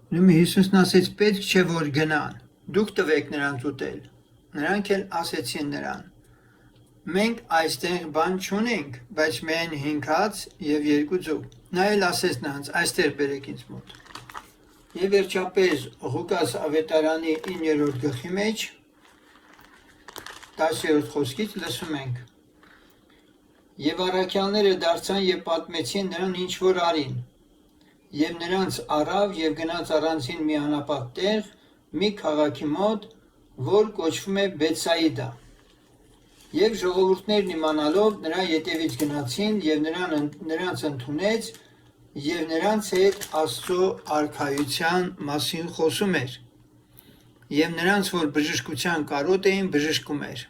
Ուրեմն Հիսուսն ասեց պետք չէ որ գնան, դուք տվեք նրանց ուտել, նրանք էլ ասեցին նրան, մենք այստեղ բան չունենք, բայց միայն 5 հաց եւ 2 ձու, նա էլ ասեց նրանց այստեղ բերեք ինձ մոտ, եւ վերջապես Ղուկաս ավետարանի 9-րդ գլխի մեջ 10-րդ խոսքից լսում ենք, եւ առաքյալները դարձան եւ պատմեցին նրան ինչ որ արին, եւ նրանց առավ եւ գնաց առանցին մի անապատ տեղ, մի քաղաքի մոտ, որ կոչվում է Բեթսայիդա։ Եվ ժողովուրդներն իմանալով նրա ետևից գնացին եւ նրանց ընդունեց եւ նրանց հետ Աստծո արքայության մասին խոսում էր։ Եվ նրանց որ բժշկության կարոտ էին բժշկում էր։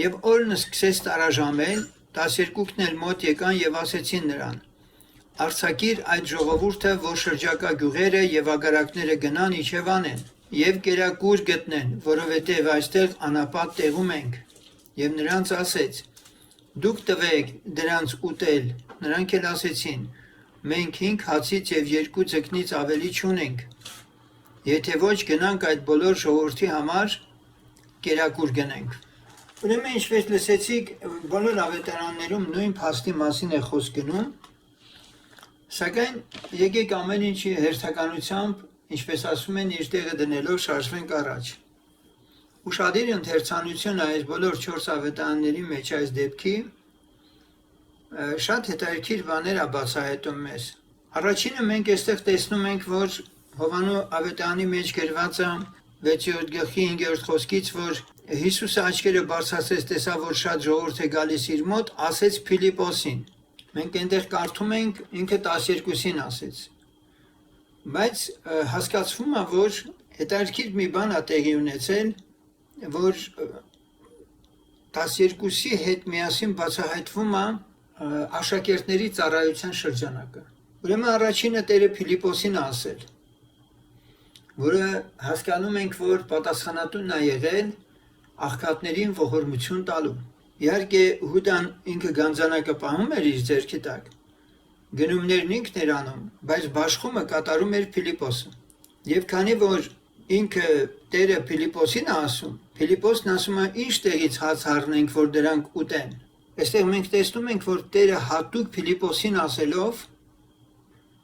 Եվ օրն սկսեց տարաժամել, 12-ն էլ մոտ եկան եւ ասեցին նրան. Արձակիր այդ ժողովուրդը, որ շրջակա գյուղերը եւ ագարակները գնան իջևանեն եւ կերակուր գտնեն, որովհետեւ այստեղ անապատ տեղում ենք։ Եվ նրանց ասեց. Դուք տվեք դրանց ուտել, նրանք էլ ասեցին. մենք 5 հացից եւ 2 ձկնից ավելի չունենք։ Եթե ոչ գնանք այդ բոլոր ժողովրդի համար կերակուր գնենք։ Ուրեմն ինչպես լսեցիք, բոլոր ավետարաններում նույն փաստի մասին է խոսք գնում, սակայն եկեք ամեն ինչի հերթականությամբ, ինչպես ասում են, իր տեղը դնելով շարժվենք առաջ։ Ուշադիր ընթերցանությունը այս բոլոր 4 ավետարանների մեջ այս դեպքի շատ հետաքրքիր բաներ է բացահայտում մեզ։ Առաջինը մենք այստեղ տեսնում ենք, որ Հովանու ավետարանի մեջ գրված է 6-րդ գլխի 5-րդ խոսքից, որ Հիսուսը աչքերը բարձրացրեց, տեսավ, որ շատ ժողովուրդ է գալիս իր մոտ, ասեց Փիլիպոսին։ Մենք այնտեղ կարդում ենք, ինքը 12-ին ասեց։ Բայց հասկացվում է, որ հետաքրքիր մի բան է տեղի ունեցել, որ 12-ի հետ միասին բացահայտվում է աշակերտների ծառայության շրջանակը։ Ուրեմն առաջինը Տերը Փիլիպոսին է ասել, որը հասկանում ենք, որ պատասխանատուն է եղել աղքատներին ողորմություն տալու։ Իհարկե Հուդան ինքը գանձանակը պահում էր իր ձեռքի տակ, գնումներն ինքն էր անում, բայց բաշխումը կատարում էր Փիլիպոսը։ Եվ քանի որ ինքը Տերը Փիլիպոսին է ասում, Փիլիպոսն ասում է ինչ տեղից հաց առնենք, որ դրանք ուտեն։ Այստեղ մենք տեսնում ենք, որ Տերը հատուկ Փիլիպոսին ասելով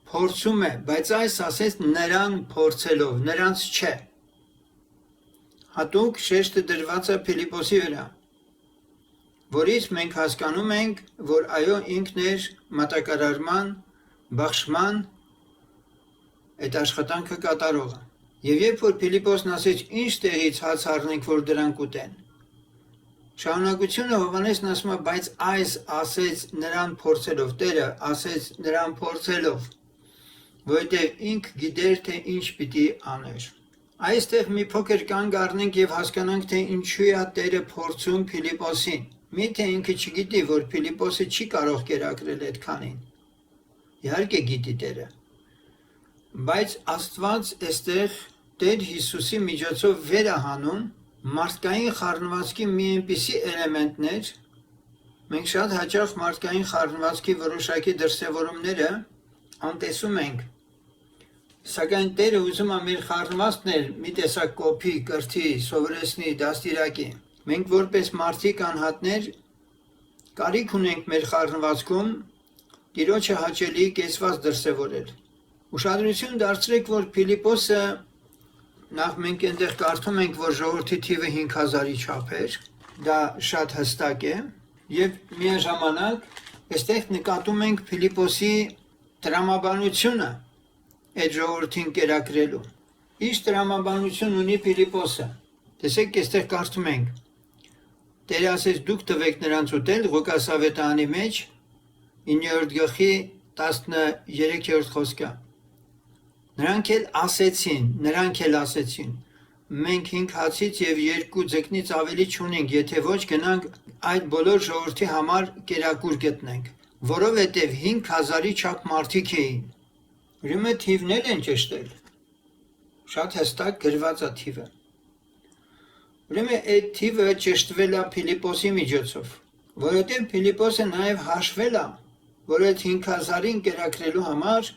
փորձում է, բայց այս ասեց նրան փորձելով, նրանց չէ։ Հատուկ շեշտը դրված է Փիլիպոսի վրա, որից մենք հասկանում ենք, որ այո ինքն էր մատակարարման, բաշխման այդ աշխատանքը կատարողը։ Եվ երբ որ Փիլիպոսն ասեց ինչ տեղից հաց առնենք, որ դրանք ուտեն, շարունակությունը Հովհաննեսն ասում է, բայց այս ասեց նրան փորձելով, Տերը ասեց նրան փորձելով, որովհետև ինքը գիտեր, թե ինչ պիտի աներ։ Այստեղ մի փոքր կանգ առնենք եւ հասկանանք, թե ինչու է Տերը փորձում Փիլիպոսին։ Միթե ինքը չգիտի, որ Փիլիպոսը չի կարող կերակրել այդքանին։ Իհարկե գիտի Տերը։ Բայց Աստված այստեղ Տեր Հիսուսի միջոցով վեր է հանում մարդկային խառնվածքի մի այնպիսի էլեմենտներ, մենք շատ հաճախ մարդկային խառնվածքի որոշակի դրսևորումները անտեսում ենք, սակայն Տերը ուզում է մեր խառնվածքներ մի տեսակ կոփի, կրթի, սովորեցնի, դաստիարակի։ Մենք որպես մարդիկ անհատներ կարիք ունենք մեր խառնվածքում Տիրոջը հաճելի կեցված դրսևորել։ Ուշադրություն դարձրեք, որ Փիլիպոսը նախ մենք այնտեղ կարդում ենք, որ ժողովրդի թիվը 5000-ի չափ էր, դա շատ հստակ է, եւ միաժամանակ այստեղ նկատում ենք Փիլիպոսի տրամաբանությունը այդ ժողովրդին կերակրելու։ Ինչ տրամաբանություն ունի Փիլիպոսը։ Տեսեք, այստեղ կարդում ենք. Տերը ասեց դուք տվեք նրանց ուտել Ղուկաս ավետարանի մեջ 9-րդ գլխի 13-րդ խոսքը։ Նրանք էլ ասեցին, մենք 5 հացից եւ 2 ձկնից ավելի չունենք, եթե ոչ գնանք այդ բոլոր ժողովրդի համար կերակուր գտնենք, որովհետեւ 5000-ի չափ մարդիկ էին։ Ուրեմն թիվն են ճշտել։ Շատ հստակ գրված է թիվը։ Ուրեմն այդ թիվը ճշտվել է Փիլիպոսի միջոցով, որովհետև Փիլիպոսը նաև հաշվել է, որ այդ 5000-ին կերակրելու համար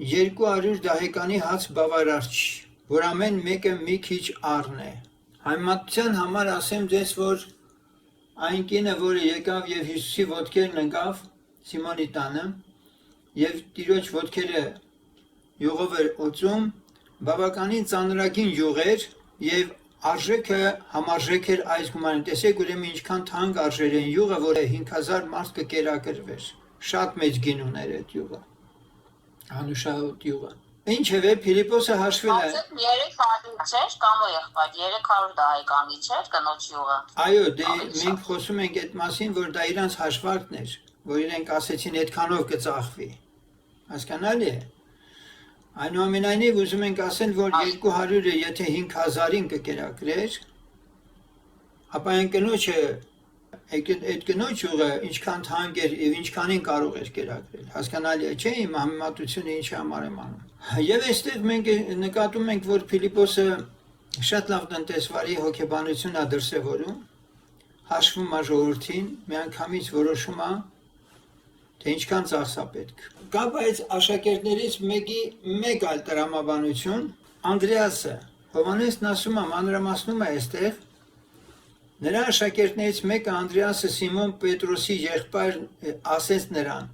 200 դահեկանի հաց բավարար չի, որ ամեն մեկը մի քիչ առն է։ Համեմատության համար ասեմ ձեզ, որ այն կինը, որը եկավ եւ Հիսուսի ոտքերն ընկավ Սիմոնի տանը եւ տիրոջ ոտքերը յուղով էր օծում, բավականին ծանրագին յուղ էր եւ արժեքը համարժեք էր այս գումարին։ Տեսեք ուրեմն ինչքան թանկ արժեր են յուղը, որ 5000 մարդ կկերակրվեր։ Շատ մեծ գին ուներ այդ յուղը։ Անուշահոտ յուղը։ Ինչևէ Փիլիպոսը հաշվել է։ 300 չէր կամ եղբայր 300 դահեկանի չէր կնոջ յուղը։ Այո, դե մենք խոսում ենք այդ մասին, որ դա իրանց հաշվարկն էր, որ իրենք ասեցին այդքանով կծախվի։ Հասկանալի է։ Այնուամենայնիվ ուզում ենք ասել, որ 200-ը եթե 5000-ին կկերակրեր, ապա այն կնոջը այդ կնոջ յուղը ինչքան թանկ էր եւ ինչքանին կարող էր կերակրել։ Հասկանալի է, չէ՞, իմ համեմատությունը ինչի համար եմ անում։ Եվ այստեղ մենք նկատում ենք, որ Փիլիպոսը շատ լավ տնտեսվարի հոգեբանություն է դրսևորում, հաշվում է ժողովրդին, միանգամից որոշում է, թե ինչքան ծախս է պետք։ Կա բայց աշակերտներից մեկի մեկ այլ տրամաբանություն, Անդրեասը, Հովհաննեսն ասում է, մանրամասնում է այստեղ, նրա աշակերտներից մեկը Անդրեասը Սիմոն Պետրոսի եղբայրն ասեց նրան.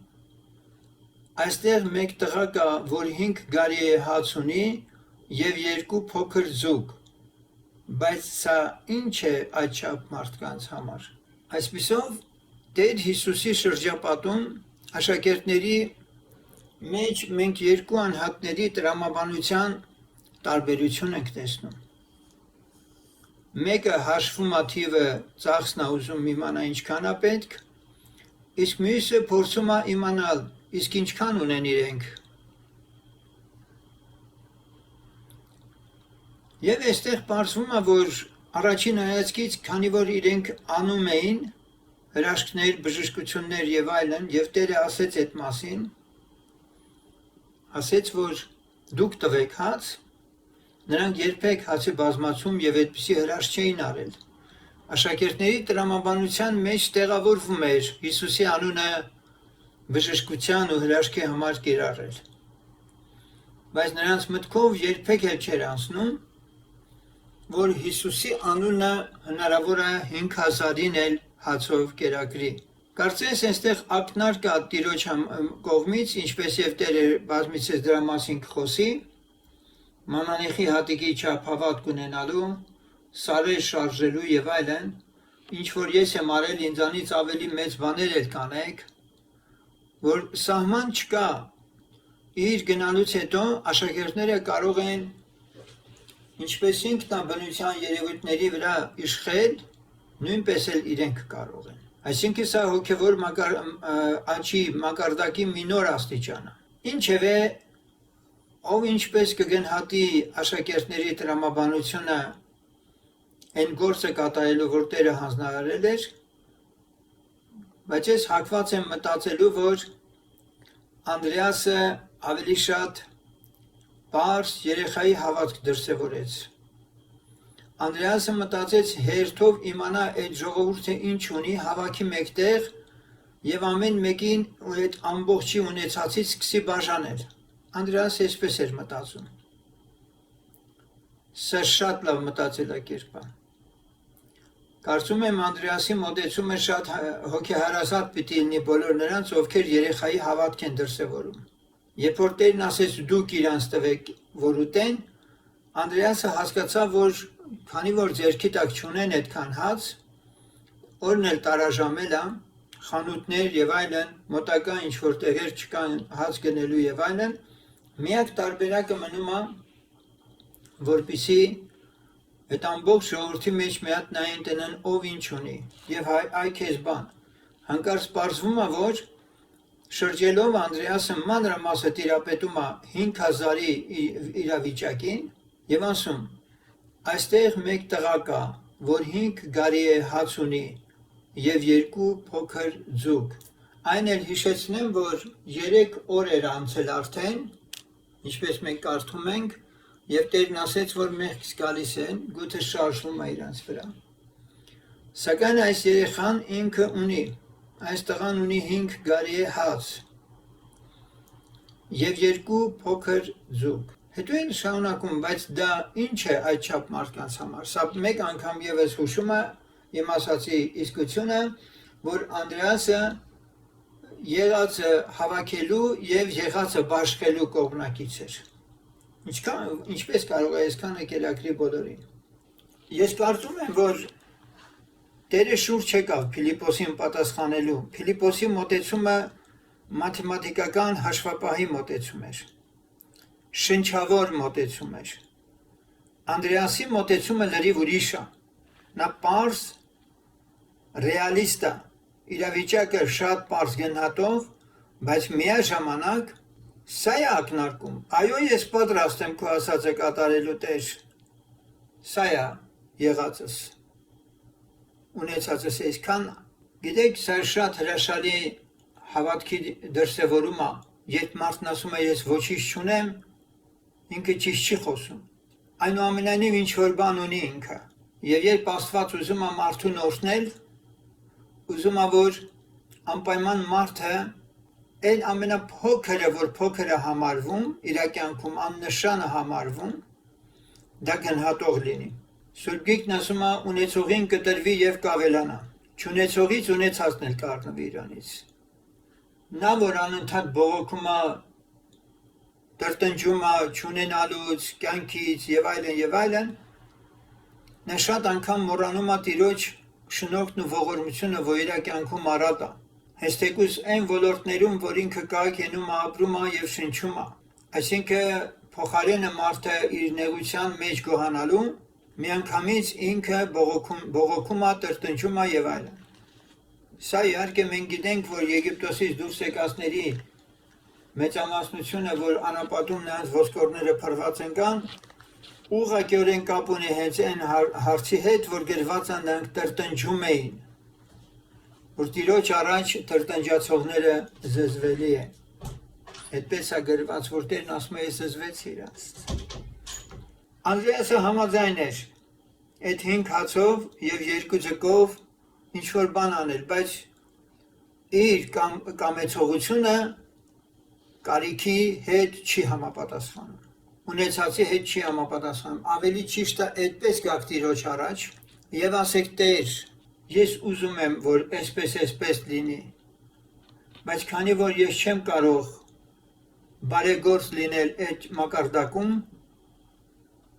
այստեղ մեկ տղա կա, որ 5 գարի է հաց ունի եւ 2 փոքր ձուկ, բայց սա ինչ է այդչափ մարդկանց համար։ Այսպիսով Տեր Հիսուսի շրջապատում աշակերտների մեջ մենք երկու անհատների տրամաբանության տարբերություն ենք տեսնում։ Մեկը հաշվում է թիվը, ծախսն է ուզում իմանա ինչքան է պետք, իսկ մյուսը փորձում է իմանալ, իսկ ինչքան ունեն իրենք։ Եվ այստեղ պարզվում է, որ առաջին հայացքից, քանի որ իրենք անում էին հրաշքներ, բժշկություններ եւ այլն, եւ Տերը ասեց այդ մասին, ասեց, որ դուք տվեք հաց, նրանք երբեք հացի բազմացում եւ այդպիսի հրաշք չէին արել։ Աշակերտների տրամաբանության մեջ տեղավորվում էր Հիսուսի անունը բժշկության ու հրաշքի համար կիրառել։ Բայց նրանց մտքով երբեք էլ չէր անցնում, որ Հիսուսի անունը հնարավոր է 5000-ին էլ հացով կերակրի։ Կարծես այստեղ ակնարկ կա Տիրոջ կողմից, ինչպես եւ Տերը բազմիցս դրա մասին կխոսի, մանանեխի հատիկի չափ հավատք ունենալու, սարեր շարժելու եւ այլն, ինչ որ ես եմ արել ինձանից ավելի մեծ բաներ էլ կանեք, որ սահման չկա։ Իր գնալուց հետո աշակերտները կարող են ինչպես ինքնաբնության երևույթների վրա իշխել, նույնպես էլ իրենք կարող են։ Այսինքն սա հոգևոր աճի մակարդակի մի նոր աստիճան է։ Ինչևէ, ով ինչպես կգնահատի աշակերտների տրամաբանությունը այն գործը կատարելու, որ Տերը հանձնարարել էր, բայց ես հակված եմ մտածելու, որ Անդրեասը ավելի շատ պարզ երեխայի հավատք դրսևորեց։ Անդրեասը մտածեց հերթով իմանա այդ ժողովուրդը ինչ ունի, հավաքի մեկտեղ եւ ամեն մեկին այդ ամբողջի ունեցածից սկսի բաժանել։ Անդրեասը այսպես էր մտածում։ Սա շատ լավ մտածելակերպ է։ Կարծում եմ Անդրեասի մոտեցումը շատ հոգեհարազատ պիտի լինի բոլոր նրանց, ովքեր երեխայի հավատք են դրսևորում։ Երբ որ Տերն ասեց դուք իրանց տվեք, որ ուտեն, Անդրեասը հասկացավ, որ քանի որ ձեռքի տակ չունեն այդքան հաց, օրն էլ տարաժամել է, խանութներ եւ այլն, մոտակա ինչ որ տեղեր չկան հաց գնելու եւ այլն, միակ տարբերակը մնում է, որպեսզի այդ ամբողջ ժողովրդի մեջ մի հատ նայեն տնեն ով ինչ ունի եւ այ քեզ բան։ Հանկարծ պարզվում է, որ շրջելով Անդրեասը մանրամասը տիրապետում է 5000-ի իրավիճակին եւ ասում. այստեղ մեկ տղա կա, որ 5 գարի է հաց ունի եւ 2 փոքր ձուկ։ Այն էլ հիշեցնեմ, որ 3 օր էր անցել արդեն, ինչպես մենք կարդում ենք, եւ Տերն ասեց, որ մեղքից գալիս են, գութը շարժվում է իրանց վրա։ Սակայն այս երեխան ինքը ունի, այս տղան ունի 5 գարի է հաց։ եւ երկու փոքր ձուկ։ Հետո են շարունակում, բայց դա ինչ է այդչափ մարդկանց համար։ Սա մեկ անգամ եւս հուշում է իմ ասացի իսկությունը, որ Անդրեասը եղածը հավաքելու եւ եղածը բաշխելու կողմնակից էր։ Ինչպես կարող է այսքանը կերակրի բոլորին։ Ես կարծում եմ, որ Տերը շուրջ եկավ Փիլիպոսին պատասխանելու։ Փիլիպոսի մոտեցումը մաթեմատիկական հաշվապահի մոտեցում էր։ Շնչավոր մոտեցում էր։ Անդրեասի մոտեցումը լրիվ ուրիշ է։ Նա պարզ ռեալիստ է, իրավիճակը շատ պարզ գնահատող, բայց միաժամանակ սա է ակնարկում։ Այո, ես պատրաստ եմ քո ասածը կատարելու, Տեր։ Սա է եղածս։ Ունեցածս այսքան։ Գիտեք, սա շատ հրաշալի հավատքի դրսևորում է, երբ մարդն ասում է ես ոչինչ չունեմ, ինքը ճիշտ չի խոսում։ Այնուամենայնիվ ինչ որ բան ունի ինքը։ Եվ երբ Աստված ուզում է մարդուն օրհնել, ուզում է որ անպայման մարդը այն ամենափոքրը, որ փոքր է համարվում, իր կյանքում աննշանը համարվում, դա գնահատող լինի։ Սուրբ Գիրքն ասում է ունեցողին կտրվի եւ կավելանա, չունեցողից ունեցածն էլ կառնվի իրանից։ Նա որ անընդհատ բողոքում է, տրտնջում է չունենալուց, կյանքից եւ այլն, նա շատ անգամ մոռանում է Տիրոջ շնորհքն ու ողորմությունը, որ իր կյանքում արած է։ Հենց թեկուզ այն ոլորտներում, որ ինքը կա կենում է, ապրում է եւ շնչում է։ Այսինքն փոխարենը մարդը իր նեղության մեջ գոհանալու, միանգամից ինքը բողոքում է, տրտնջում է եւ այլն։ Սա իհարկե մենք գիտենք, որ Եգիպտոսից դուրս եկածների մեծամասնությունը, որ անապատում նրանց ոսկորները փռված ընկան, ուղղակիորեն կապ ունի հենց այն հարցի հետ, որ գրված է նրանք տրտնջում էին, որ Տիրոջ առաջ տրտնջացողները զզվելի են։ Այդպես է գրված, որ Տերն ասում է ես զզվեցի իրաց։ Անդրեասը համաձայն էր այդ 5 հացով եւ 2 ձկով ինչ որ բան անել, բայց իր կամեցողությունը կարիքի հետ չի համապատասխանում։ Ունեցածի հետ չի համապատասխանում։ Ավելի ճիշտ է այդպես գաք Տիրոջ առաջ եւ ասեք Տեր, ես ուզում եմ, որ այսպես լինի, բայց քանի որ ես չեմ կարող բարեգործ լինել այդ մակարդակում,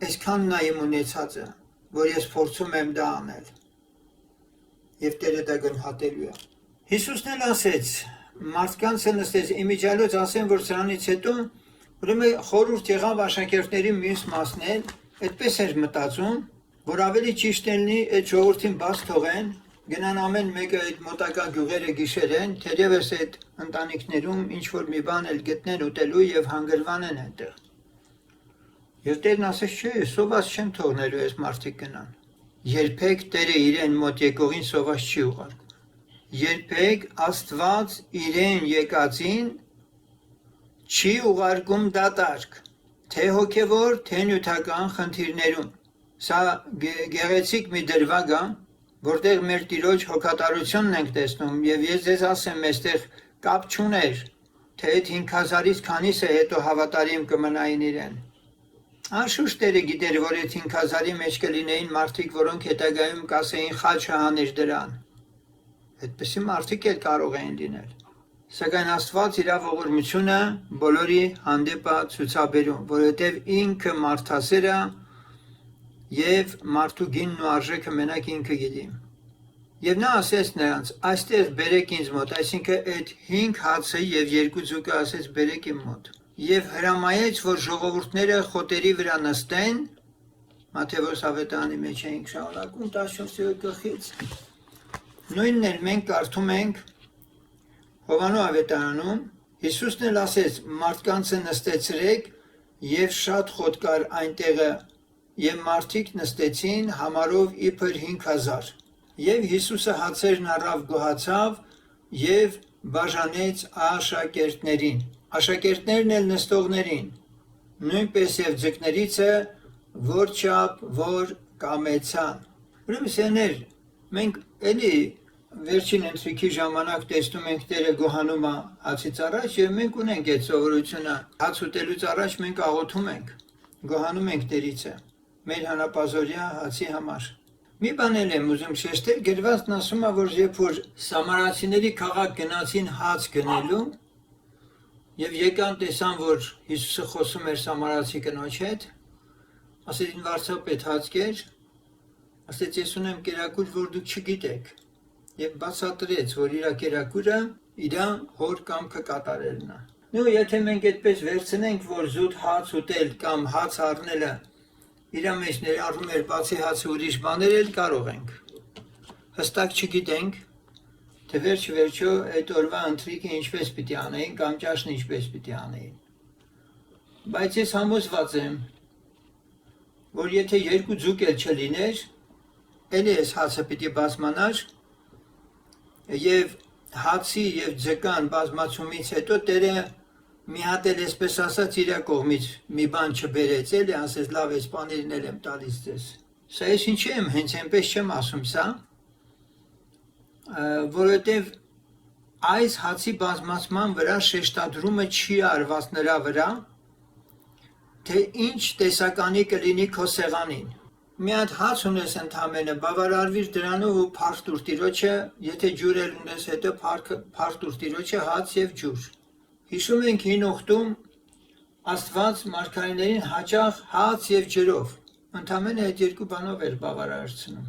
այսքանն է իմ ունեցածը, որ ես փորձում եմ դա անել։ Եվ Տերը դա գնահատելու է։ Հիսուսն էլ ասեց, մարդկանցը նստեց, իմիջիալոց ասեն, որ սրանից հետո ուրեմն խորհուրդ եղավ աշակերտների մյուս մասն էլ, այդպես էր մտածում, որ ավելի ճիշտ լինի այդ ժողովրդին բաց թողեն, գնան ամեն մեկը այդ մոտակա գյուղերը գիշերեն, թերևս այդ ընտանիքներում ինչ որ մի բան էլ գտնեն ուտելու եւ հանգրվանեն այնտեղ։ Եվ Տերն ասեց, չէ, սոված չեմ թողնելու այս մարդիկ գնան։ Երբեք Տերը իրեն մոտ եկողին սոված չի ուղարկում։ Երբեք Աստված իրեն եկածին չի ուղարկում դատարկ, թե հոգևոր, թե նյութական խնդիրներում։ Սա գեղեցիկ մի դրվագ է, որտեղ մեր Տիրոջ հոգատարությունն ենք տեսնում, եւ ես ձեզ ասեմ, այստեղ կապ չուներ, թե այդ 5000-ից քանիսը հետո հավատարիմ կմնային իրեն։ Անշուշտ Տերը գիտեր, որ այդ 5000-ի մեջ կլինեին մարդիկ, որոնք հետագայում կասեին խաչը հանիր դրան։ Այդպիսի մարդիկ էլ կարող էին լինել։ Սակայն Աստված իր ողորմությունը բոլորի հանդեպ է ցուցաբերում, որովհետև ինքը մարդասեր է եւ մարդու գինն ու արժեքը մենակ ինքը գիտի։ Եվ նա ասեց նրանց. այստեղ բերեք ինձ մոտ, այսինքն այդ 5 հացը եւ 2 ձուկը ասեց բերեք իմ մոտ։ Եվ հրամայեց, որ ժողովուրդները խոտերի վրա նստեն, Մատթեոս ավետարանի մեջ ենք շարունակում 14 գլխից։ Նույնն էլ մենք կարդում ենք Հովանու ավետարանում, Հիսուսն էլ ասեց. մարդկանցը նստեցրեք եւ շատ խոտ կար այնտեղը, եւ մարդիկ նստեցին համարով իբր 5000։ Եվ Հիսուսը հացերն առավ, գոհացավ եւ բաժանեց աշակերտներին։ Աշակերտներն էլ նստողներին, նույնպես եւ ձկներիցը, որ չափ որ կամեցան։ Ուրեմն սեներ, մենք էլի վերջին ընթրիքի ժամանակ տեսնում ենք Տերը գոհանում է հացից առաջ եւ մենք ունենք այդ սովորությունը հաց ուտելուց առաջ մենք աղոթում ենք գոհանում ենք Տերիցը մեր հանապազորյա հացի համար մի բան եմ ուզում շեշտել գրվածն ասում է որ երբ որ սամարացիների քաղաք գնացին հաց գնելու եւ եկան տեսան որ Հիսուսը խոսում էր սամարացի կնոջ հետ ասեցին վարդապետ հաց կեր ասեց ես ունեմ կերակուր որ դուք չգիտեք Եվ բացատրեց, որ իր կերակուրը իր հոր կամքը կատարելն է։ Նու եթե մենք այդպես վերցնենք, որ զուտ հաց ուտել կամ հաց առնելը իր մեջ ներառում էր բացի հացը ուրիշ բաներ էլ կարող ենք։ Հստակ չգիտենք, թե վերջո այդ օրվա ընթրիքը ինչպես պիտի անեին կամ ճաշն ինչպես պիտի անեին։ Բայց ես համոզված եմ, որ եթե երկու ձուկ էլ չլիներ, էլի այս հացը պիտի բազմանար Եվ հացի եւ ձկան բազմացումից հետո Տերը մի հատ էլ այսպես ասած իր կողմից մի բան չբերեց էլի ասես լավ էս բաներն էլ եմ տալիս ձեզ Սա ես ինչի եմ հենց այնպես չեմ ասում սա որովհետեւ այս հացի բազմացման վրա շեշտադրումը չի արված նրա վրա թե ինչ տեսականի կլինի քո սեղանին Մի հատ հաց ունես ընդամենը, բավարարվիր դրանով ու փառք տուր Տիրոջը, եթե ջուր էլ ունես հետո փառք տուր Տիրոջը հաց եւ ջուր։ Հիշում ենք հին օգտում Աստված մարգարեներին հաճախ հաց եւ ջրով, ընդամենը այդ երկու բանով էր բավարարեցնում։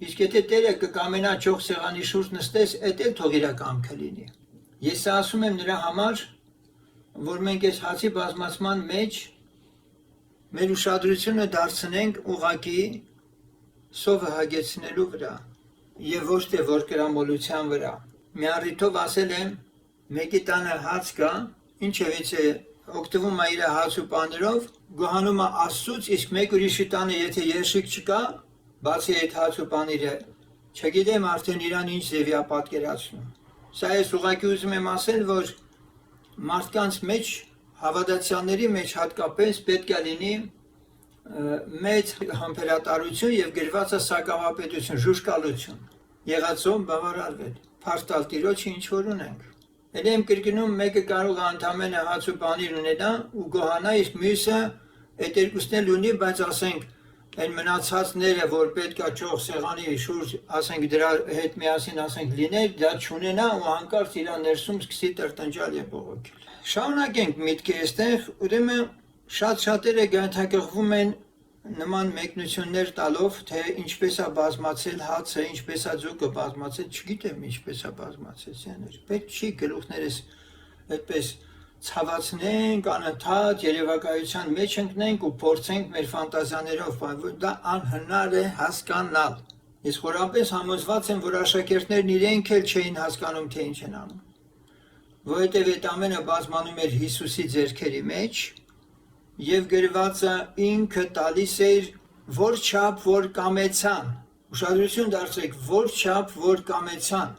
Իսկ եթե Տերը կկամենա ճոխ սեղանի շուրջ նստես, այդ էլ թող իր կամքը լինի։ Ես ասում եմ նրա համար, որ մենք այս հացի բազմացման մեջ Մեր ուշադրությունը դարձնենք ուղակի սովը հագեցնելու վրա եւ ոչ թե որ կրամոլության վրա։ Մի առիթով ասել եմ, մեկի տանը հաց կա, ինչևից է օգտվում է իր հաց ու պաներով, գոհանում է Աստծուց, իսկ մեկ ուրիշի տանը եթե երշիկ չկա, բացի այդ հաց ու պանիրը, չգիտեմ արդեն իրան ինչ ձևի է պատկերացնում։ Սա ես ուղակի ուզում եմ ասել, որ մարդկանց մեջ Հավատացյալների մեջ հատկապես պետք է լինի մեծ համբերատարություն եւ գրվածը սակավապետություն, ժուշկալություն։ Եղածով բավարարվել, փառտալ Տիրոջը ինչ որ ունենք։ Էլ եմ կրկնում մեկը կարող է ընդամենը հաց ու պանիր ունենա ու գոհանա, իսկ մյուսը այդ երկուսն էլ ունի, բայց ասենք այն մնացածները, որ պետք է ճոխ սեղանի շուրջ, ասենք դրա հետ միասին ասենք լիներ, դա չունենա ու հանկարծ իր ներսում սկսի տրտնջալ եւ բողոքել։ Շարունակենք միտքի այստեղ, ուրեմն շատ-շատերը գայթակղվում են նման մեկնություններ տալով, թե ինչպես է բազմացել հացը, ինչպես է ձուկը բազմացել, չգիտեմ ինչպես է բազմացել, սեներ։ Պետք չի գլուխներս այդպես ցավացնենք, անընդհատ երևակայության մեջ ընկնենք ու փորձենք մեր ֆանտազիաներով, որ դա անհնար է հասկանալ։ Ես խորապես համոզված եմ, որ աշակերտներն իրենք էլ չէին հասկանում, թե ինչ են անում։ Որովհետև այդ ամենը բազմանում էր Հիսուսի ձեռքերի մեջ եւ գրվածը ինքը տալիս էր որ չափ որ կամեցան ուշադրություն դարձրեք որ չափ որ կամեցան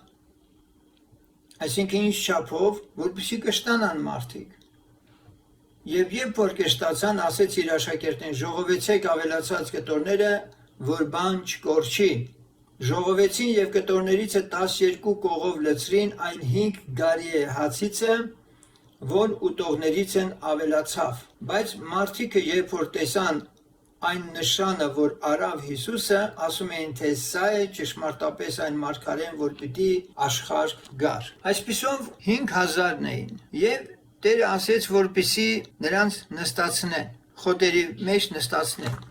այսինքն ինչ չափով որպեսզի կշտանան մարդիկ եւ երբ որ կշտացան ասեց իր աշակերտներին ժողովեցեք ավելացած կտորները որ բան չկորչի Ժողովեցին եւ կտորներից 12 կողով լցրին այն 5 գարի է հացիցը, որ ուտողներից են ավելացավ։ Բայց մարդիկը երբ որ տեսան այն նշանը, որ արավ Հիսուսը, ասում էին, թե սա է ճշմարտապես այն մարգարեն, որ պիտի աշխարհ գար։ Այսպիսով 5000-ն էին եւ Տերը ասեց, որպեսի նրանց նստացնեն, խոտերի մեջ նստացնեն։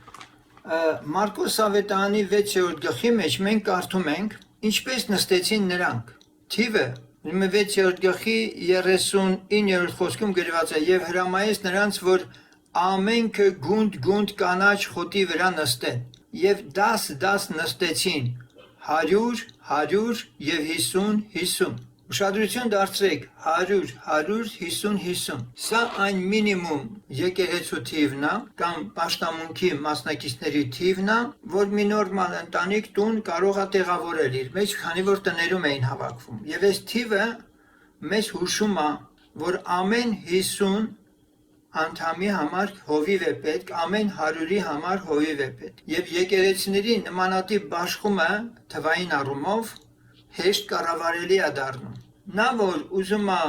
Մարկոս ավետարանի 6-րդ գլխի մեջ մենք կարդում ենք ինչպես նստեցին նրանք թիվը 6-րդ գլխի 39-րդ խոսքում գրված է եւ հրամայեց նրանց որ ամենքը գունդ կանաչ խոտի վրա նստեն եւ 10 նստեցին 100 եւ 50 Ուշադրություն դարձրեք 100 50 Սա այն մինիմում եկեղեցու թիվն է կամ պաշտամունքի մասնակիցների թիվն է, որ մի նորմալ ընտանիք տուն կարող է տեղավորել իր մեջ, քանի որ տներում էին հավաքվում։ Եվ այս թիվը մեզ հուշում է, որ ամեն 50 անդամի համար հովիվ է պետք, ամեն 100-ի համար հովիվ է պետք։ Եվ եկեղեցիների նմանատիպ բաշխումը թվային առումով հեշտ կառավարելի է դառնում։ Նա որ ուզում է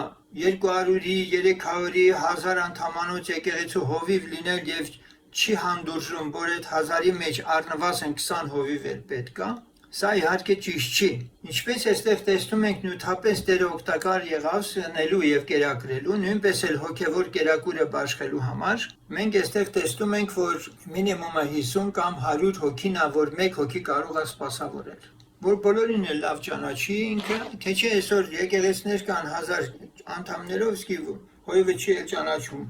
200-ի, 300-ի, 1000 անդամանոց եկեղեցու հովիվ լինել եւ չի հանդուրժում, որ այդ 1000-ի մեջ առնվազն 20 հովիվ էլ պետք է, սա իհարկե ճիշտ չի։ Ինչպես այստեղ տեսնում ենք նյութապես Տերը օգտակար եղավ սնելու եւ կերակրելու, նույնպես էլ հոգեվոր կերակուրը բաշխելու համար, մենք այստեղ տեսնում ենք, որ մինիմումը 50 կամ 100 հոգին է, որ մեկ հոգի կարող է սպասավորել։ Որ բոլորին էլ լավ ճանաչի ինքը, թե չէ այսօր եկեղեցիներ կան 1000 անդամներով, սկի հովիվը չի էլ ճանաչում,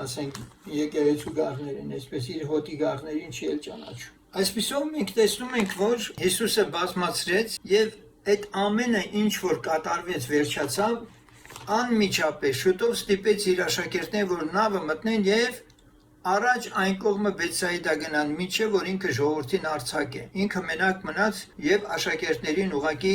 ասենք եկեղեցու գաղներին, այսպես իր հոտի գաղներին չի էլ ճանաչում։ Այսպիսով մենք տեսնում ենք, որ Հիսուսը բազմացրեց եւ այդ ամենը ինչ որ կատարվեց վերջացավ, անմիջապես շուտով ստիպեց իր աշակերտներին, որ նավը մտնեն եւ առաջ այն կողմը Բեթսայիդա գնան, միջև որ ինքը ժողովրդին արձակե։ Ինքը մենակ մնաց եւ աշակերտներին ուղակի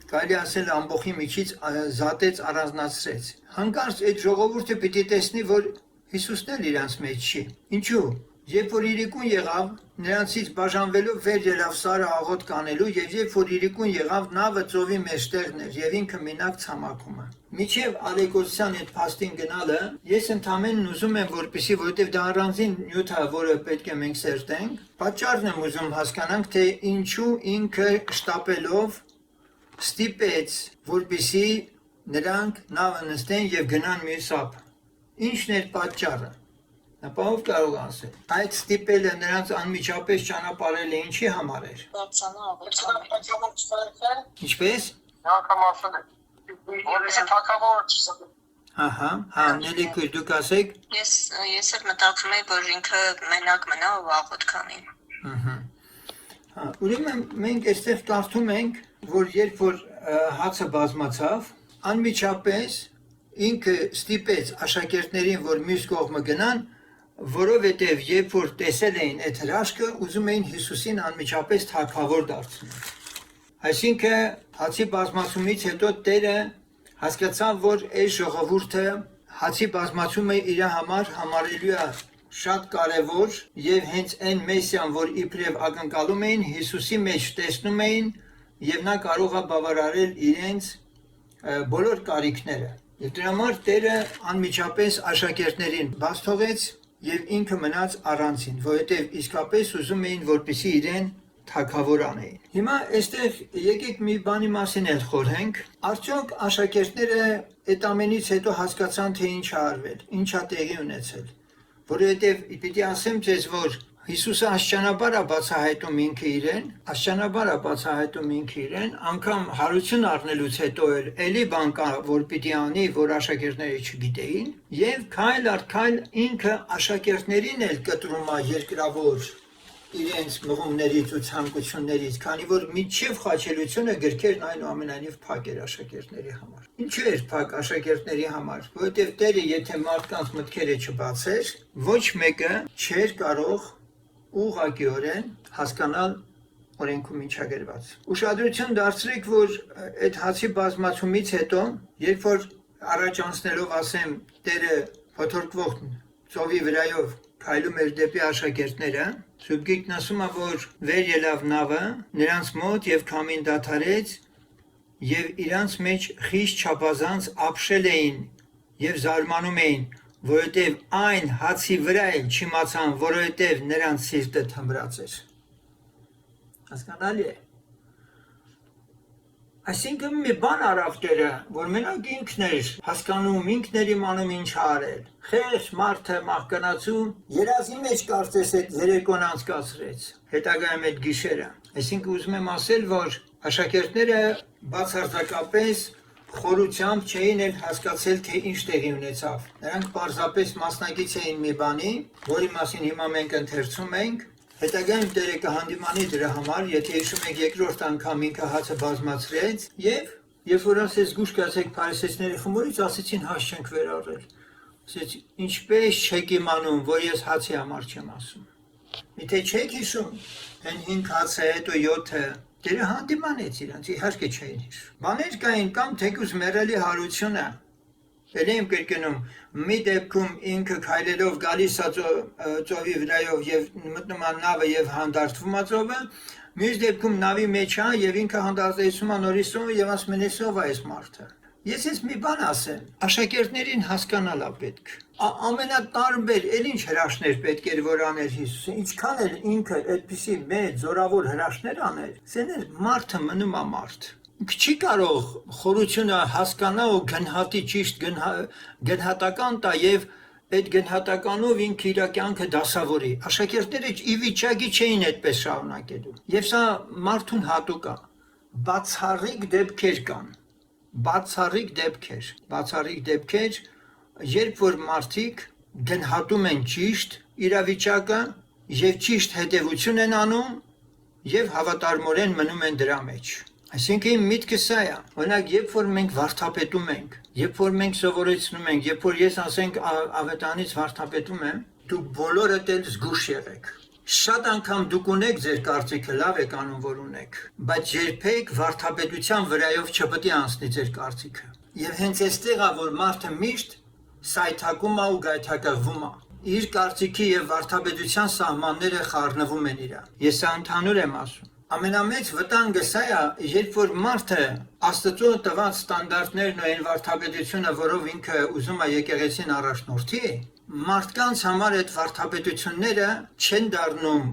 կարելի ասել ամբողջի միջից զատեց, առանձնացրեց։ Հանկարծ այդ ժողովուրդը պիտի տեսնի, որ Հիսուսն էլ իրանց մեջ չի։ Ինչու՞։ Երբ որ իրիկուն եղավ, նրանցից բաժանվելով վեր ելավ Սարը աղոտ կանելու, եւ երբ որ իրիկուն եղավ, նավը ծովի մեջտեղն էր եւ ինքը մենակ ցամաքում է։ Միջև ալեկոծության այդ փաստին գնալը, ես ընդամենն ուզում եմ, որովհետեւ դա առանձին նյութ է, որը պետք է մենք սերտենք, պատճառն եմ ուզում հասկանանք, թե ինչու ինքը շտապելով ստիպեց, որպեսզի նրանք նավը նստեն եւ գնան մյուս ափ։ Ինչն էր պատճառը։ Ապահով կարող ասել։ Այդ ստիպելը նրանց անմիջապես ճանապարհել է ինչի համար էր։ Ինչպես։ Անգամ ասել է, որից թակավոր Ահա, Նելիք, դուք ասեք։ Ես էլ մտածում եմ, որ ինքը մենակ մնա ու աղոտ քանի։ Ուրեմն մենք այստեղ կարդում ենք, որ երբ որ հացը բազմացավ, անմիջապես ինքը ստիպեց աշակերտներին, որ մյուս կողմը գնան, որովհետև երբ որ տեսել էին այդ հրաշքը, ուզում էին Հիսուսին անմիջապես թագավոր դարձնել։ Այսինքն հացի բազմացումից հետո Տերը հասկացավ, որ այս ժողովուրդը հացի բազմացումը իր համար համարելու է շատ կարևոր եւ հենց այն Մեսիան, որ իբրև ակնկալում էին, Հիսուսի մեջ տեսնում էին եւ նա կարող է բավարարել իրենց բոլոր կարիքները։ Եվ դրա համար Տերը անմիջապես աշակերտներին բաց թողեց եւ ինքը մնաց առանցին, որովհետեւ իսկապես ուզում էին, որպեսզի իրեն թագավոր անեին։ Հիմա այստեղ եկեք մի բանի մասին էլ խորհենք, արդյոք աշակերտները այդ ամենից հետո հասկացան, թե ինչ է արվել, ինչ է տեղի ունեցել, որովհետեւ պիտի ասեմ ձեզ, որ Հիսուսը աշճանաբար է բացահայտում ինքը իրեն, անգամ հարություն առնելուց հետո էլի բան կա, որ պիտի անի, որ աշակերտները չգիտեին, եւ քայլ առ քայլ ինքը աշակերտներին էլ կտրում է երկրավոր իրենց մղումներից ու ցանկություններից, քանի որ միջև խաչելությունը գրքերն այնուամենայնիվ փակ էր աշակերտների համար։ Ինչու էր փակ աշակերտների համար, որովհետեւ Տերը եթե մարդկանց մտքերը չբացեր, ոչ մեկը չէր կարող ուղղակիորեն հասկանալ օրենքում ինչա գրված։ Ուշադրություն դարձրեք, որ այդ հացի բազմացումից հետո, երբ որ առաջ անցնելով ասեմ, Տերը փոթորկվող ծովի վրայով քայլում էր դեպի աշակերտները, Սուրբ Գիրքն ասում է, որ վեր ելավ նավը նրանց մոտ եւ քամին դադարեց եւ իրանց մեջ խիստ չափազանց ապշել էին եւ զարմանում էին, որովհետև այն հացի վրա էլ չիմացան, որովհետև նրանց սիրտը թմրած էր։ Հասկանալի է։ Այսինքն մի բան արավ Տերը, որ մենակ ինքն էր հասկանում, ինքն էր իմանում ինչ արել։ Խեղճ մարդը մահկանացու երազի մեջ կարծես այդ երեկոն անցկացրեց, հետագայում այդ գիշերը։ Այսինքն ուզում եմ ասել, որ աշակերտները բացարձակապես խորությամբ չէին էլ հասկացել, թե ինչ տեղի ունեցավ։ Նրանք պարզապես մասնակից էին մի բանի, որի մասին հիմա մենք ընթերցում ենք, հետագայում Տերը կհանդիմանի դրա համար, եթե հիշում եք երկրորդ անգամ ինքը հացը բազմացրեց, եւ երբ որ ասեց զգուշ կացեք փարիսեցիների խմորից, ասեցին հաց չենք վերառել։ Ասեց ինչպես չեք իմանում, որ ես հացի համար չեմ ասում։ Եթե չեք հիշում, այն 5 հացը, հետո 7-ը Տերը հանդիմանեց իրանց, իհարկե չէին հիշում։ Բաներ կային կամ թեկուզ մեռելի հարությունը, Էլ եմ կրկնում, մի դեպքում ինքը քայլելով գալիս է ծովի վրայով եւ մտնում է նավը եւ հանդարտվում է ծովը, մյուս դեպքում նավի մեջ է եւ ինքը հանդարտեցում է նորից ծովը եւ ասում է «Ով է այս մարդը»։ Ես ես մի բան ասեմ, աշակերտներին հասկանալ է պետք։ Ամենատարբեր, էլ ինչ հրաշներ պետք էր որ աներ Հիսուսը, ինչքան էլ ինքը այդպիսի մեծ զորավոր հրաշներ աներ, սեներ մարդը մնում է մարդ։ Չի կարող խորությունը հասկանա ու գնահատի ճիշտ գնահատական տա եւ այդ գնահատականով ինքը իր կյանքը դասավորի։ Աշակերտները ի վիճակի չէին այդպես շարունակելու։ Եվ սա մարդուն հատուկ է։ Բացառիկ դեպքեր կան։ Բացառիկ դեպքեր, երբ որ մարդիկ գնահատում են ճիշտ իրավիճակը եւ ճիշտ հետեւություն են անում եւ հավատարմորեն մնում են դրա մեջ։ Այսինքն միտքը սա է, օրինակ երբ որ մենք վարդապետում ենք, երբ որ մենք սովորեցնում ենք, երբ որ ես ասենք ավետանից վարդապետում եմ, դուք բոլորդ էլ զգուշ եղեք։ Շատ անգամ դուք ունեք ձեր կարծիքը, լավ եք անում որ ունեք, բայց երբեք վարդապետության վրայով չպետք է անցնի ձեր կարծիքը։ Եվ հենց այստեղ է որ մարդը միշտ սայթակում է ու գայթակղվում է։ Իր կարծիքի եւ վարդապետության սահմանները խառնվում են իրա։ Ես սա ընդհանուր եմ ասում։ Ամենամեծ վտանգը սա է, երբ որ մարդը Աստծո տված ստանդարտներն ու այն վարդապետությունը, որով ինքը ուզում է եկեղեցին առաջնորդի, մարդկանց համար այդ վարդապետությունները չեն դառնում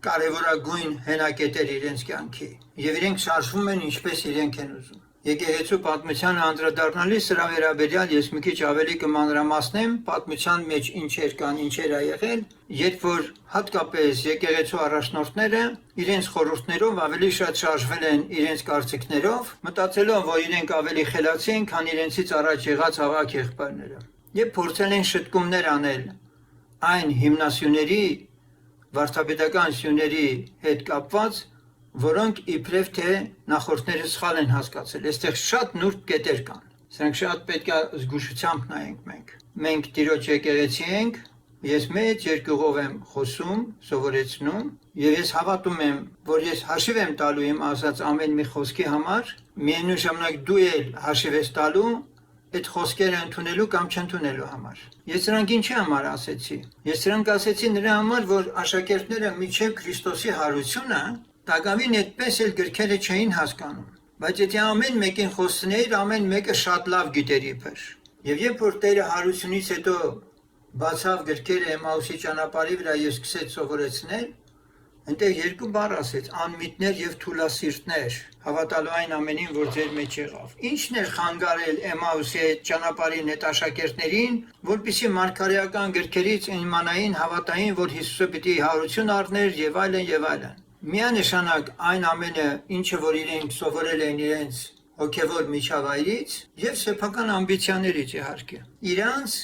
կարևորագույն հենակետեր իրենց կյանքի, եւ իրենք շարժվում են ինչպես իրենք են ուզում։ Եկեղեցու պատմությանը անդրադառնալիս սրա վերաբերյալ ես մի քիչ ավելի կմանրամասնեմ պատմության մեջ ինչեր կան, ինչեր ա եղել, երբ որ հատկապես եկեղեցու առաջնորդները իրենց խորհուրդներով ավելի շատ շարժվել են իրենց կարծիքներով, մտածելով, որ իրենք ավելի խելացի են, քան իրենցից առաջ եղած ավակ եղբայրները, եւ փորձել են շտկումներ անել այն հիմնասյուների, վարդապետական սյուների հետ կապված, որոնք իբրև թե նախորդները սխալ են հասկացել։ Այստեղ շատ նուրբ կետեր կան։ Սրանք շատ պետք է զգուշությամբ նայենք մենք։ Մենք Տիրոջ եկեղեցի ենք, ես մեծ երկյուղով եմ խոսում, սովորեցնում, եւ ես հավատում եմ, որ ես հաշիվ եմ տալու իմ ասած ամեն մի խոսքի համար, միևնույն ժամանակ դու էլ հաշիվ ես տալու այդ խոսքերը ընդունելու կամ չընդունելու համար։ Ես սրանք ինչի համար ասեցի։ Ես սրանք ասեցի նրա համար, որ աշակերտները միջև Քրիստոսի հարությունը Տակավին այդպես էլ գրքերը չէին հասկանում, բայց եթե ամեն մեկին խոսներ, ամեն մեկը շատ լավ գիտեր իբր։ Եվ երբ որ Տերը հարությունից հետո բացավ գրքերը Էմաուսի ճանապարհի վրա եւ սկսեց սովորեցնել, այնտեղ երկու բառ ասեց՝ անմիտներ եւ թուլասիրտներ, հավատալու այն ամենին, որ ձեր մեջ եղավ։ Ինչն էր խանգարել Էմաուսի այդ ճանապարհին այդ աշակերտներին, որպեսզի մարգարեական գրքերից իմանային, հավատային, որ Հիսուսը պիտի հարություն առներ եւ այլն եւ այլն։ Միանշանակ այն ամենը, ինչը որ իրենք սովորել են իրենց հոգևոր միջավայրից եւ սեփական ամբիցիաներից իհարկե։ Իրանց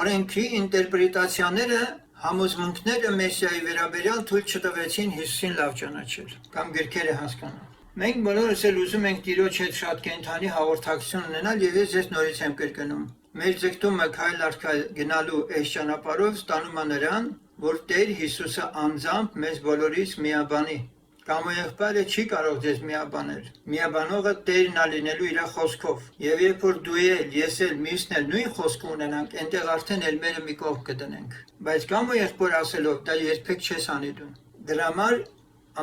օրենքի ինտերպրետացիաները, համոզմունքները Մեսիայի վերաբերյալ թույլ չտվեցին Հիսուսին լավ ճանաչել կամ գրքերը հասկանալ։ Մենք բոլորս էլ ուզում ենք Տիրոջ հետ շատ կենթանի հաղորդակցություն ունենալ եւ ես նորից եմ կրկնում։ Մեր ձգտումը քայլ առ քայլ գնալու այս ճանապարհով ստանում է նրան, որ Տեր Հիսուսը անձամբ մեզ բոլորից միաբանի։ Կամ եղբայրը չի կարող ձեզ միաբանել։ Միաբանողը Տերն է լինելու իր խոսքով։ Եվ երբ որ դու էլ, ես էլ, մյուսն էլ նույն խոսքը ունենանք, այնտեղ արդեն էլ մերը մի կողմ կդնենք։ Բայց կամ եղբոր ասելով դա երբեք չես անի դու։ Դրա համար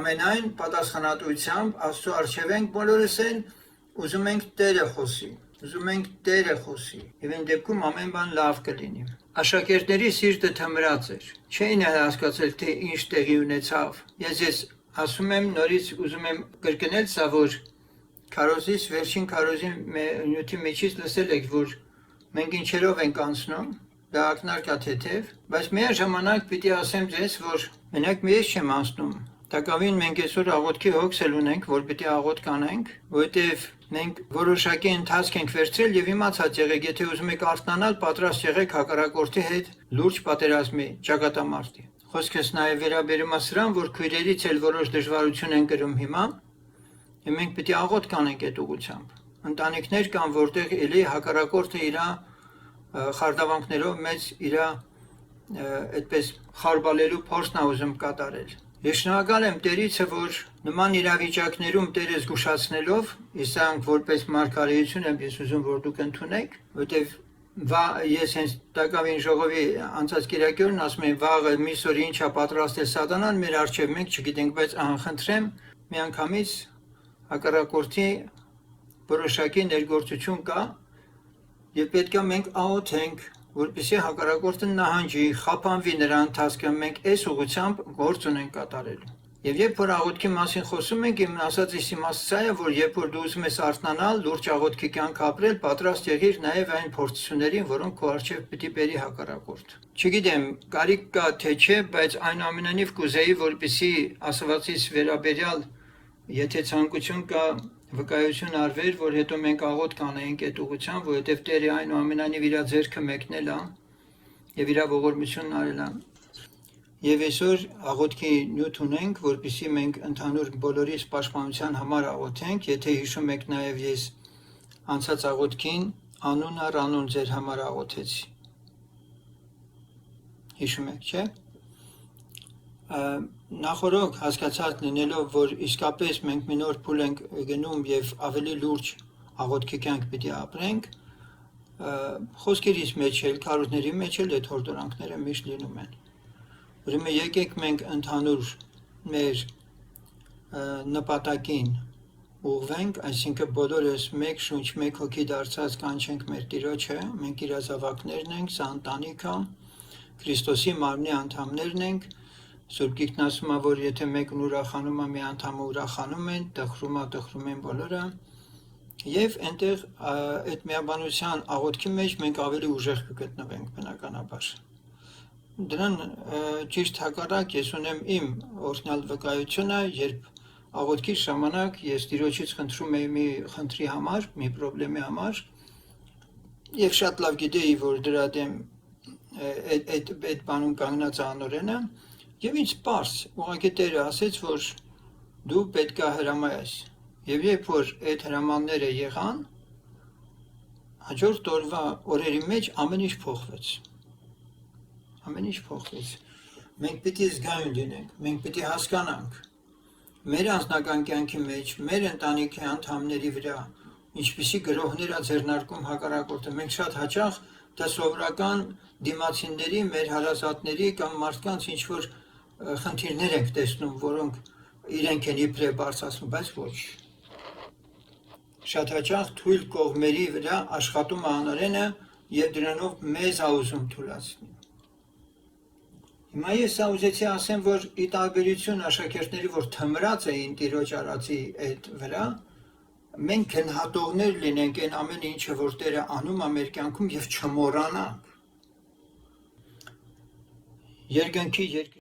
ամենայն պատասխանատվությամբ Աստծո առջև ենք բոլորս էլ ուզում ենք Տերը խոսի։ Ուզում ենք Տերը խոսի։ Եվ այն դեպքում ամեն բան լավ կլինի։ Աշակերտների սիրտը թմրած էր։ Չէին հասկացել, թե ինչ տեղի ունեցավ։ Ես ասում եմ նորից ուզում եմ կրկնել սա, որ քարոզից վերջին քարոզի նյութի մեջից լսել եք, որ մենք ինչերով ենք անցնում, դա ակնարկ է թեթև, բայց միաժամանակ պիտի ասեմ ձեզ, որ մենակ մի ես չեմ անցնում։ Տակավին մենք այսօր աղոթքի հոգսել ունենք, որ պիտի աղոթք անենք, որովհետև մենք որոշակի ընթացք ենք վերցրել եւ իմացած եղեք, եթե ուզում եք արթնանալ, պատրաստ եղեք հակառակորդի հետ լուրջ պատերազմի, ճակատամարտի։ Խոսքս նաեւ վերաբերում է սրան, որ քույրերից էլ որոշ դժվարություն են կրում հիմա, եւ մենք պիտի աղոթք անենք այդ ուղղությամբ։ Ընտանիքներ կան, որտեղ էլի հակառակորդը իր խարդավանքներով մեծ իր այդպես խարբալելու փորձն է ուզում կատարել։ Ես շնորհակալ եմ Տերիցը, որ նման իրավիճակներում Տերը զգուշացնելով, իսանք որպես մարգարեություն եմ ես ուզում, որ դուք ընդունեք, որտեղ ես հենց Տակավին ժողովի անցած կիրակյորն ասում եմ, վաղը մյուս օրը ինչա պատրաստել սատանան մեր առջև, մենք չգիտենք, բայց խնդրեմ միանգամից հակառակորդի որոշակի ներգործություն կա եւ պետք է մենք աղոթենք, որպեսզի հակառակորդը նահանջի, խափանվի նրա ընթացքը, մենք այս ուղղությամբ գործ ունենք կատարելու։ Եվ երբ որ աղոթքի մասին խոսում ենք, իմ ասածիս իմաստը սա է, որ երբ որ դու ուզում ես արթնանալ, լուրջ աղոթքի կյանք ապրել, պատրաստ եղիր նաև այն փորձություններին, որոնք քո առջև պիտի բերի հակառակորդ։ Չգիտեմ, կարիք կա թե չէ, բայց այնուամենայնիվ կուզեի, որպեսզի ասվածից վերաբերյալ, եթե ցանկություն կա, վկայություն արվեր, որ հետո մենք աղոթք կանենք այդ ուղղությամբ, որովհետև Տերը այնուամենայնիվ իր ձեռքը մեկնել է եւ իր ողորմությունն արել է։ Եվ այսօր աղոթքի նյութ ունենք, որպեսզի մենք ընդհանուր բոլորիս պաշտպանության համար աղոթենք, եթե հիշում եք նաև ես անցած աղոթքին անուն առ անուն ձեր համար աղոթեցի։ Հիշում եք, չէ՞։ Նախորդ հասկացած լինելով, որ իսկապես մենք մի նոր փուլ ենք գնում եւ ավելի լուրջ աղոթքի կյանք պիտի ապրենք, խոսքերից մեջ էլ, քարոզների մեջ էլ այդ հորդորանքները միշտ լինում են։ Ուրեմն եկեք մենք ընդհանուր մեր նպատակին ուղղվենք, այսինքն բոլորս մեկ շունչ, մեկ հոգի դարձած կանչենք մեր Տիրոջը, մենք իր զավակներն ենք, սա ընտանիքը, Քրիստոսի մարմնի անդամներն ենք, Սուրբ Գիրքն ասում է, որ եթե մեկն ուրախանում է, մի անդամը ուրախանում են, տխրում են բոլորը, եւ այնտեղ այդ միաբանության աղոթքի մեջ մենք ավելի ուժեղ կգտնվենք բնականաբար։ Դրան ճիշտ հակառակ ես ունեմ իմ օրհնյալ վկայությունը, երբ աղոթքի ժամանակ ես Տիրոջից խնդրում էի մի խնդրի համար, մի խնդրի համար, եւ շատ լավ գիտեի, որ դրա դեմ այդ բանում կանգնած անորենը, եւ ինձ պարզ, ուղղակի Տերը ասեց, որ դու պետք է հրամայես, եւ երբ որ այդ հրամանները եղան, հաջորդ օրվա օրերի մեջ ամեն ինչ փոխվեց։ Ամեն ինչ փոխվեց։ Մենք պիտի զգայուն լինենք, մենք պիտի հասկանանք մեր անձնական կյանքի մեջ, մեր ընտանիքի անդամների վրա, ինչպիսի գրոհներ է ձեռնարկում հակառակորդը։ Մենք շատ հաճախ դա սովորական դիմացինների, մեր հարազատների կամ մարդկանց ինչ որ խնդիրներ ենք տեսնում, որոնք իրենք են իբրև բարձրացնում, բայց ոչ։ Շատ հաճախ թույլ կողմերի վրա աշխատում է անորենը եւ դրանով մեզ ուզում թուլացնել։ Հիմա ես ուզեցի ասեմ, որ ի տարբերություն աշակերտների, որ թմրած էին Տիրոջ արածի այդ վրա, մենք գնահատողներ լինենք այն ամեն ինչը, որ Տերը անում է մեր կյանքում եւ չմոռանանք։ Երկնքի